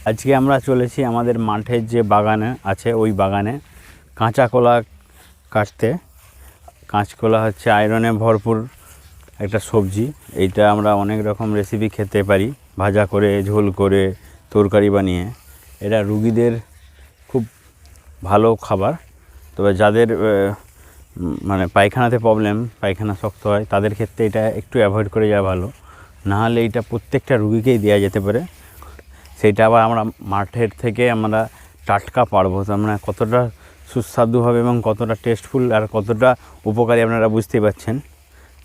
আজকে আমরা চলেছি আমাদের মাঠের যে বাগানে আছে ওই বাগানে কাঁচা কলা কাটতে। কাঁচকলা হচ্ছে আয়রনে ভরপুর একটা সবজি। এইটা আমরা অনেক রকম রেসিপি খেতে পারি, ভাজা করে, ঝোল করে, তরকারি বানিয়ে। এটা রুগীদের খুব ভালো খাবার। তবে যাদের মানে পায়খানাতে প্রবলেম, পায়খানা শক্ত হয়, তাদের ক্ষেত্রে এটা একটু অ্যাভয়েড করে যাওয়া ভালো। নাহলে এইটা প্রত্যেকটা রুগীকেই দেওয়া যেতে পারে। সেইটা আবার আমরা মাঠের থেকে আমরা টাটকা পারবো, তো আমরা কতটা সুস্বাদু হবে এবং কতটা টেস্টফুল আর কতটা উপকারী আপনারা বুঝতেই পারছেন।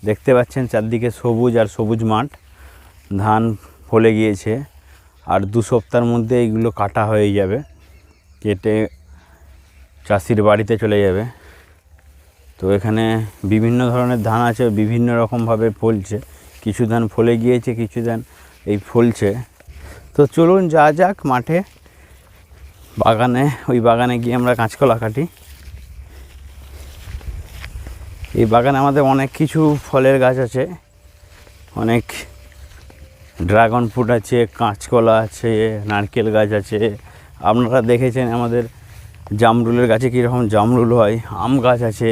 দেখতে পাচ্ছেন চারদিকে সবুজ আর সবুজ মাঠ, ধান ফলে গিয়েছে। আর 2 সপ্তাহের মধ্যে এইগুলো কাটা হয়ে যাবে, কেটে চাষির বাড়িতে চলে যাবে। তো এখানে বিভিন্ন ধরনের ধান আছে, বিভিন্ন রকমভাবে ফলছে। কিছু ধান ফলে গিয়েছে, কিছু ধান এই ফলছে। তো চলুন যাক মাঠে, বাগানে, ওই বাগানে গিয়ে আমরা কাঁচকলা কাটি। এই বাগানে আমাদের অনেক কিছু ফলের গাছ আছে, অনেক ড্রাগন ফ্রুট আছে, কাঁচকলা আছে, নারকেল গাছ আছে। আপনারা দেখেছেন আমাদের জামরুলের গাছে কীরকম জামরুল হয়। আম গাছ আছে,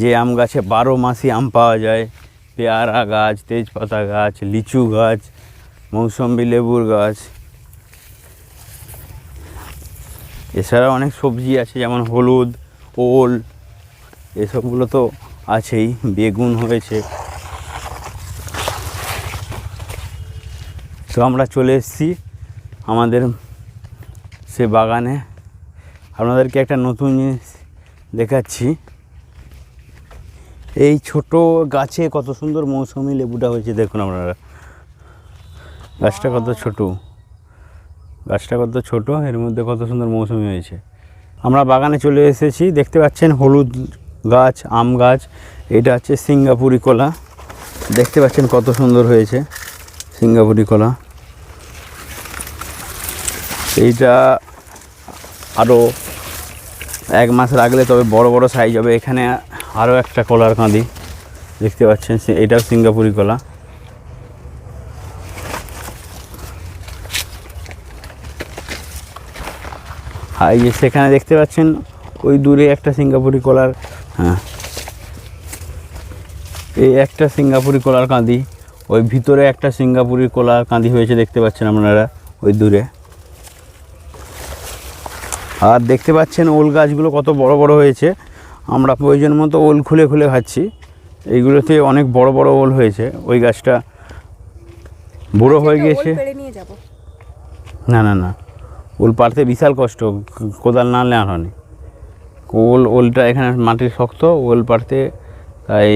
যে আম গাছে 12 মাসই আম পাওয়া যায়। পেয়ারা গাছ, তেজপাতা গাছ, লিচু গাছ, মৌসম্বি লেবুর গাছ। এছাড়া অনেক সবজি আছে, যেমন হলুদ, ওল, এসবগুলো তো আছেই। বেগুন হয়েছে। তো আমরা চলে এসেছি আমাদের সে বাগানে। আপনাদেরকে একটা নতুন জিনিস দেখাচ্ছি। এই ছোট গাছে কত সুন্দর মৌসুমি লেবুটা হয়েছে, দেখুন আপনারা। গাছটা কত ছোট, এর মধ্যে কত সুন্দর মৌসুমি হয়েছে। আমরা বাগানে চলে এসেছি, দেখতে পাচ্ছেন হলুদ গাছ, আম গাছ। এটা হচ্ছে সিঙ্গাপুরি কলা, দেখতে পাচ্ছেন কত সুন্দর হয়েছে সিঙ্গাপুরি কলা। এইটা আরও 1 মাস রাখলে তবে বড় বড় সাইজ হবে। এখানে আরও একটা কলার কাঁদি দেখতে পাচ্ছেন, এটাও সিঙ্গাপুরি কলা। আর এই যে সেখানে দেখতে পাচ্ছেন ওই দূরে একটা সিঙ্গাপুরি কলার, হ্যাঁ, এই একটা সিঙ্গাপুরি কলার কাঁদি। ওই ভিতরে একটা সিঙ্গাপুরি কলার কাঁদি হয়েছে, দেখতে পাচ্ছেন আপনারা ওই দূরে। আর দেখতে পাচ্ছেন ওল গাছগুলো কত বড় বড় হয়েছে। আমরা প্রয়োজন মতো ওল খুলে খুলে খাচ্ছি। এইগুলোতে অনেক বড় বড় ওল হয়েছে। ওই গাছটা বুড়ো হয়ে গিয়েছে। না না না, ওল পাড়তে বিশাল কষ্ট, কোদাল না আনলে আর হয়নি। ওলটা এখানে মাটির শক্ত, ওল পাড়তে তাই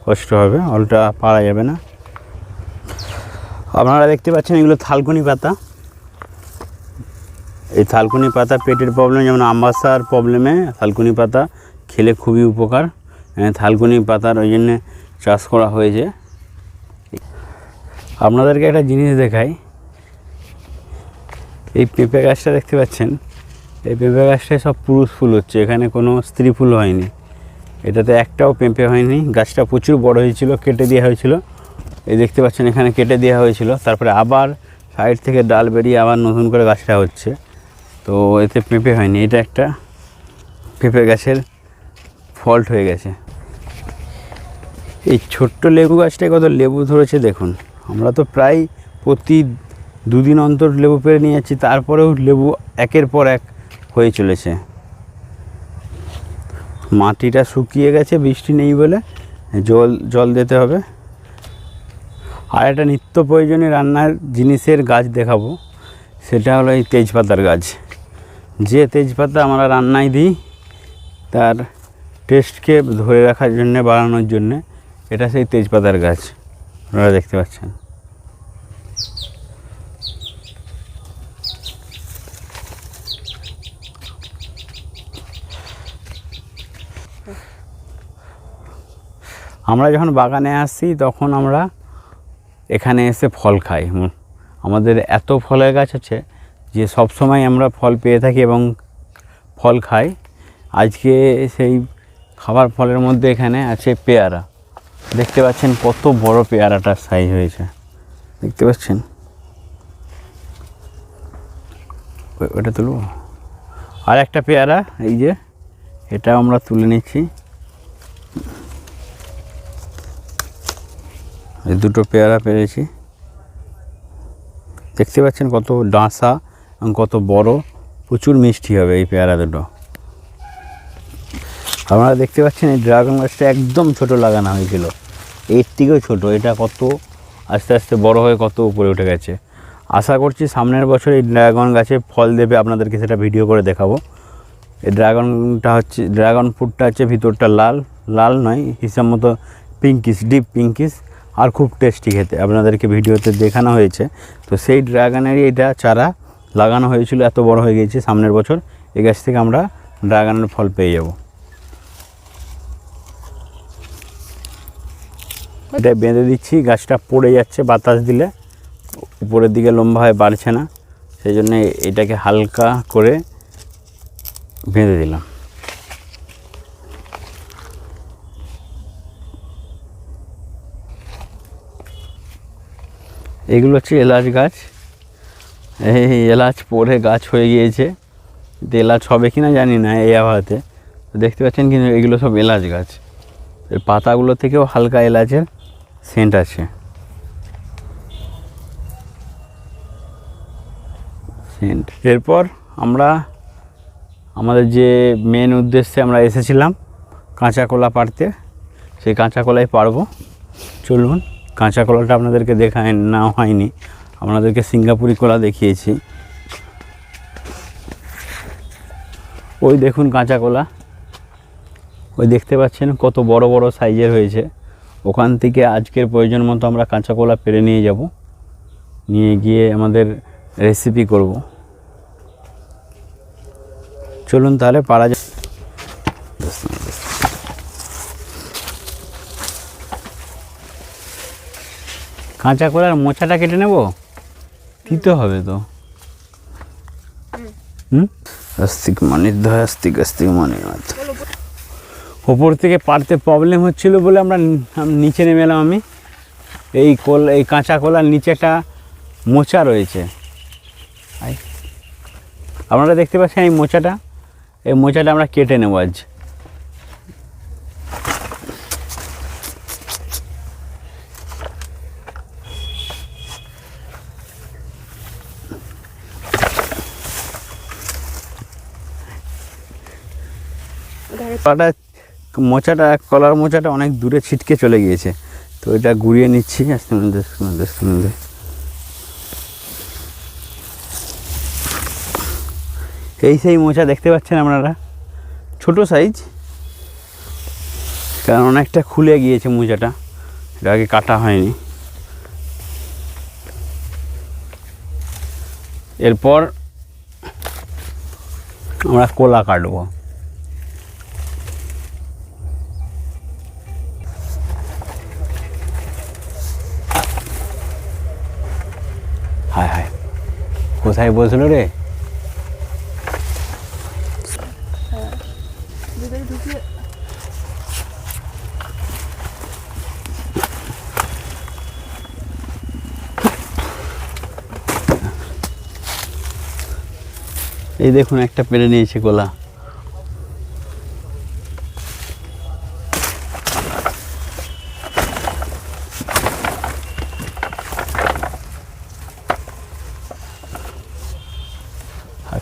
কষ্ট হবে, ওলটা পাড়া যাবে না। আপনারা দেখতে পাচ্ছেন এগুলো থালকুনি পাতা। এই থালকুনি পাতা পেটের প্রবলেম, যেমন আমবাসার প্রবলেমে থালকুনি পাতা খেলে খুবই উপকার। থালকুনি পাতার ওই জন্যে চাষ করা হয়েছে। আপনাদেরকে একটা জিনিস দেখাই। এই পেঁপে গাছটা দেখতে পাচ্ছেন, এই পেঁপে গাছটায় সব পুরুষ ফুল হচ্ছে, এখানে কোনো স্ত্রী ফুল হয়নি। এটাতে একটাও পেঁপে হয়নি। গাছটা প্রচুর বড় হয়েছিল, কেটে দেওয়া হয়েছিল। এই দেখতে পাচ্ছেন এখানে কেটে দেওয়া হয়েছিল, তারপরে আবার সাইড থেকে ডাল বেরিয়ে আবার নতুন করে গাছটা হচ্ছে। তো এতে পেঁপে হয়নি, এটা একটা পেঁপে গাছের ফল্ট হয়ে গেছে। এই ছোট্ট লেবু গাছটায় কত লেবু ধরেছে দেখুন। আমরা তো প্রায় প্রতি 2 দিন অন্তর লেবু পেড়ে নিয়ে যাচ্ছি, তারপরেও লেবু একের পর এক হয়ে চলেছে। মাটিটা শুকিয়ে গেছে, বৃষ্টি নেই বলে জল দিতে হবে। আর একটা নিত্য প্রয়োজনীয় রান্নার জিনিসের গাছ দেখাবো, সেটা হলো এই তেজপাতার গাছ। যে তেজপাতা আমরা রান্নায় দিই তার টেস্টকে ধরে রাখার জন্যে, বাড়ানোর জন্যে, এটা সেই তেজপাতার গাছ আপনারা দেখতে পাচ্ছেন। আমরা যখন বাগানে আসি তখন আমরা এখানে এসে ফল খাই। আমাদের এত ফলের গাছ আছে যে সব সময় আমরা ফল পেয়ে থাকি এবং ফল খাই। আজকে সেই খাবার ফলের মধ্যে এখানে আছে পেয়ারা। দেখতে পাচ্ছেন কত বড় পেয়ারাটার সাইজ হয়েছে, দেখতে পাচ্ছেন। ওটা তুলব। আর একটা পেয়ারা এই যে এটা আমরা তুলে নিচ্ছি। এই দুটো পেয়ারা পেরেছি, দেখতে পাচ্ছেন কত ডাঁসা এবং কত বড়, প্রচুর মিষ্টি হবে এই পেয়ারা দুটো। আপনারা দেখতে পাচ্ছেন এই ড্রাগন গাছটা একদম ছোট লাগানো হয়েছিল, এর থেকেও ছোটো। এটা কত আস্তে আস্তে বড় হয়ে কত উপরে উঠে গেছে। আশা করছি সামনের বছর এই ড্রাগন গাছে ফল দেবে, আপনাদেরকে সেটা ভিডিও করে দেখাবো। এই ড্রাগন ফ্রুটটা হচ্ছে ভিতরটা লাল, লাল নয় হিসাব মতো পিঙ্কিশ, ডিপ পিঙ্কিশ, আর খুব টেস্টি খেতে। আপনাদেরকে ভিডিওতে দেখানো হয়েছে। তো সেই ড্রাগনেরই এটা চারা লাগানো হয়েছিল, এত বড় হয়ে গিয়েছে। সামনের বছর এই গাছ থেকে আমরা ড্রাগনের ফল পেয়ে যাব। এটা বেঁধে দিচ্ছি, গাছটা পড়ে যাচ্ছে বাতাস দিলে, উপরের দিকে লম্বা হয়ে বাড়ছে না, সেই জন্য এটাকে হালকা করে বেঁধে দিলাম। এগুলো হচ্ছে এলাচ গাছ। এই এলাচ পরে গাছ হয়ে গিয়েছে, এলাচ হবে কি না জানি না এই আবহাওয়াতে। দেখতে পাচ্ছেন কিন্তু এগুলো সব এলাচ গাছ। এর পাতাগুলো থেকেও হালকা এলাচের সেন্ট আছে। এরপর আমরা আমাদের যে মেন উদ্দেশ্যে আমরা এসেছিলাম কাঁচা কলা পাড়তে, সেই কাঁচা কলাই পারবো। চলুন, কাঁচা কলাটা আপনাদেরকে দেখায় না হয়নি, আপনাদেরকে সিঙ্গাপুরি কলা দেখিয়েছি। ওই দেখুন কাঁচা কলা, ওই দেখতে পাচ্ছেন কত বড় বড় সাইজের হয়েছে। ওখান থেকে আজকের প্রয়োজন মতো আমরা কাঁচা কলা পেরে নিয়ে যাব, নিয়ে গিয়ে আমাদের রেসিপি করব। চলুন তাহলে পারা যায়। কাঁচা কলার মোচাটা কেটে নেব, দিতে হবে তো। আস্তিক মানির ধয়, আস্তিক আস্তিক মানির মাথা। ওপর থেকে পারতে প্রবলেম হচ্ছিল বলে আমরা নিচে নেমে এলাম। আমি এই কাঁচা কলার নিচে একটা মোচা রয়েছে, আপনারা দেখতে পাচ্ছেন এই মোচাটা আমরা কেটে নেব আজ। কলার মোচাটা অনেক দূরে ছিটকে চলে গিয়েছে, তো এটা গুঁড়িয়ে নিচ্ছি আস্তে আস্তে। এই সেই মোচা দেখতে পাচ্ছেন আপনারা, ছোট সাইজ, কারণ অনেকটা খুলে গিয়েছে মোচাটা, এটা আগে কাটা হয়নি। এরপর আমরা কলা কাটবো। হায় হায়, কোথায় বসলো রে? এই দেখুন একটা পেরে নিয়েছে কলা।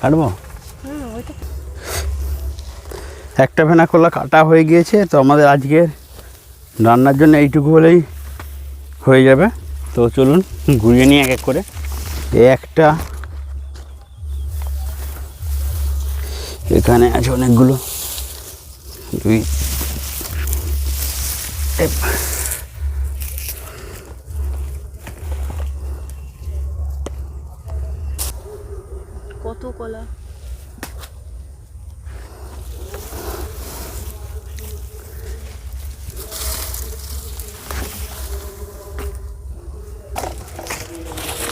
কাটবো, একটা ফেনা কলা কাটা হয়ে গিয়েছে। তো আমাদের আজকে রান্নার জন্য এইটুকু হলেই হয়ে যাবে। তো চলুন ঘুরিয়ে নিয়ে এক এক করে। একটা এখানে আছে অনেকগুলো, দুই, কত কলা,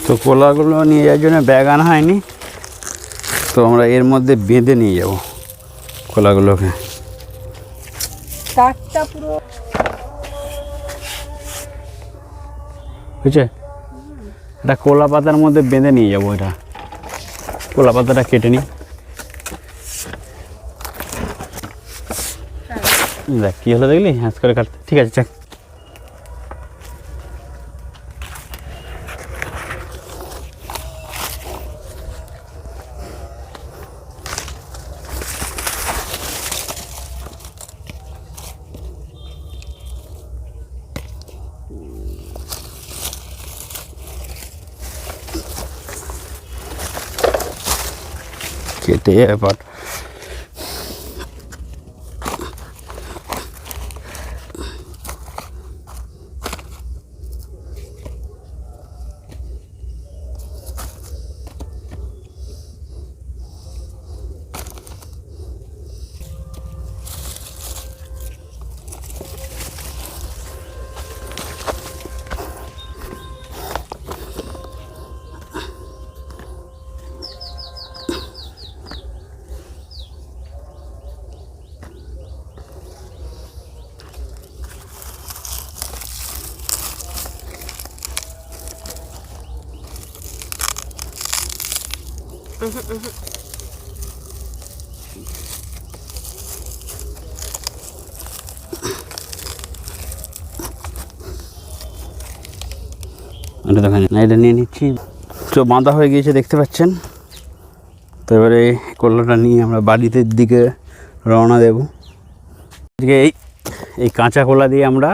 তো কলাগুলো নিয়ে যাওয়ার জন্য ব্যাগ আনা হয়নি, তো আমরা এর মধ্যে বেঁধে নিয়ে যাব কলাগুলোকে। কাঠটা পুরো বুঝছে, এটা কলা পাতার মধ্যে বেঁধে নিয়ে যাবো। এটা কলা পাতাটা কেটে নিই। দেখ কী হলো দেখলি, হ্যাঁ করে কাটতে। ঠিক আছে, চাক। কেটে এবার এটা দেখেন না, এটা নিয়ে নিচ্ছি। তো বাঁধা হয়ে গিয়েছে দেখতে পাচ্ছেন। তো এবারে কলাটা নিয়ে আমরা বাড়িতে দিকে রওনা দেব। আজকে এই কাঁচা কলা দিয়ে আমরা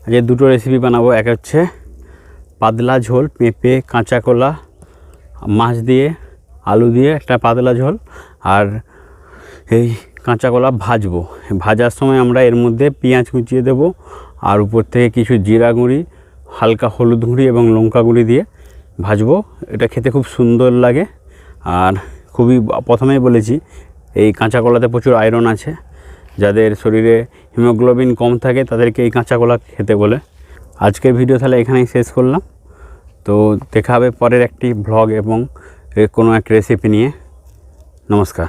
আজকে দুটো রেসিপি বানাবো। এক হচ্ছে পাতলা ঝোল, পেঁপে কাঁচা কলা মাছ দিয়ে আলু দিয়ে একটা পাতলা ঝোল, আর এই কাঁচা কলা ভাজবো। ভাজার সময় আমরা এর মধ্যে পেঁয়াজ কুচিয়ে দেবো, আর উপর থেকে কিছু জিরা গুঁড়ি, হালকা হলুদ গুঁড়ি এবং লঙ্কা গুঁড়ি দিয়ে ভাজবো। এটা খেতে খুব সুন্দর লাগে। আর খুবই, প্রথমেই বলেছি এই কাঁচা কলাতে প্রচুর আয়রন আছে। যাদের শরীরে হিমোগ্লোবিন কম থাকে তাদেরকে এই কাঁচা কলা খেতে বলে। আজকের ভিডিও তাহলে এখানেই শেষ করলাম। তো দেখা হবে পরের একটি ব্লগ এবং কোনো এক রেসিপি নিয়ে। নমস্কার।